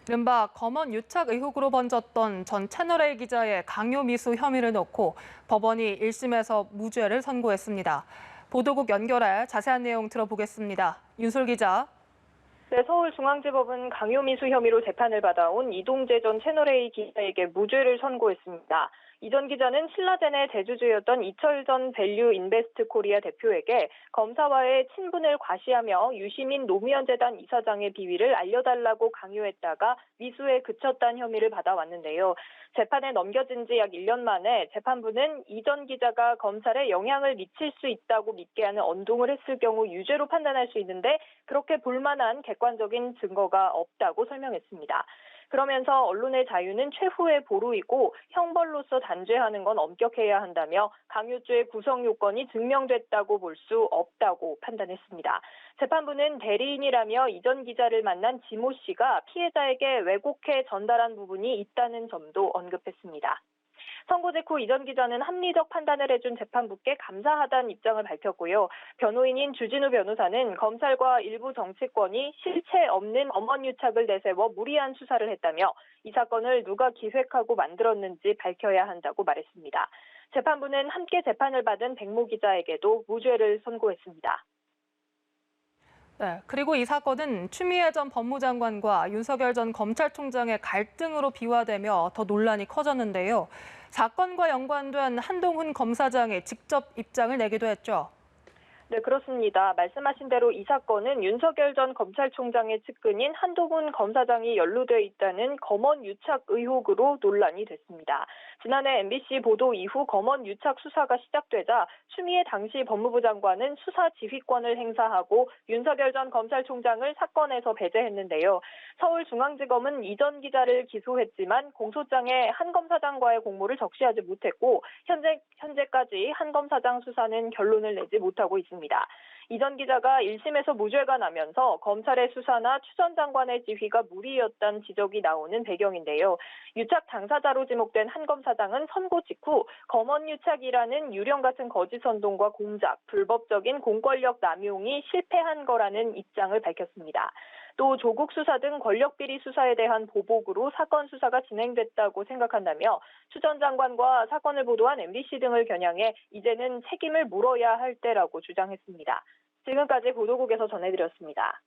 이른바 검언 유착 의혹으로 번졌던 전 채널A 기자의 강요 미수 혐의를 놓고 법원이 1심에서 무죄를 선고했습니다. 보도국 연결해 자세한 내용 들어보겠습니다. 윤솔 기자. 네, 서울중앙지법은 강요미수 혐의로 재판을 받아온 이동재 전 채널A 기자에게 무죄를 선고했습니다. 이 전 기자는 신라젠의 대주주였던 이철 전 밸류 인베스트 코리아 대표에게 검사와의 친분을 과시하며 유시민 노무현 재단 이사장의 비위를 알려달라고 강요했다가 미수에 그쳤다는 혐의를 받아왔는데요. 재판에 넘겨진 지 약 1년 만에 재판부는 이 전 기자가 검찰에 영향을 미칠 수 있다고 믿게 하는 언동을 했을 경우 유죄로 판단할 수 있는데 그렇게 볼만한 객관적인 증거가 없다고 설명했습니다. 그러면서 언론의 자유는 최후의 보루이고 형벌로서 단죄하는 건 엄격해야 한다며 강요죄의 구성 요건이 증명됐다고 볼 수 없다고 판단했습니다. 재판부는 대리인이라며 이 전 기자를 만난 지모 씨가 피해자에게 왜곡해 전달한 부분이 있다는 점도 언급했습니다. 선고 직후 이 전 기자는 합리적 판단을 해준 재판부께 감사하다는 입장을 밝혔고요. 변호인인 주진우 변호사는 검찰과 일부 정치권이 실체 없는 엄언 유착을 내세워 무리한 수사를 했다며 이 사건을 누가 기획하고 만들었는지 밝혀야 한다고 말했습니다. 재판부는 함께 재판을 받은 백모 기자에게도 무죄를 선고했습니다. 네, 그리고 이 사건은 추미애 전 법무장관과 윤석열 전 검찰총장의 갈등으로 비화되며 더 논란이 커졌는데요. 사건과 연관된 한동훈 검사장이 직접 입장을 내기도 했죠. 네, 그렇습니다. 말씀하신 대로 이 사건은 윤석열 전 검찰총장의 측근인 한동훈 검사장이 연루돼 있다는 검언 유착 의혹으로 논란이 됐습니다. 지난해 MBC 보도 이후 검언 유착 수사가 시작되자 추미애 당시 법무부 장관은 수사 지휘권을 행사하고 윤석열 전 검찰총장을 사건에서 배제했는데요. 서울중앙지검은 이 전 기자를 기소했지만 공소장에 한 검사장과의 공모를 적시하지 못했고 현재까지 한 검사장 수사는 결론을 내지 못하고 있습니다. 이 전 기자가 1심에서 무죄가 나면서 검찰의 수사나 추 전 장관의 지휘가 무리였다는 지적이 나오는 배경인데요. 유착 당사자로 지목된 한 검사장은 선고 직후 검언 유착이라는 유령 같은 거짓 선동과 공작, 불법적인 공권력 남용이 실패한 거라는 입장을 밝혔습니다. 또 조국 수사 등 권력 비리 수사에 대한 보복으로 사건 수사가 진행됐다고 생각한다며 추 전 장관과 사건을 보도한 MBC 등을 겨냥해 이제는 책임을 물어야 할 때라고 주장했습니다. 지금까지 보도국에서 전해드렸습니다.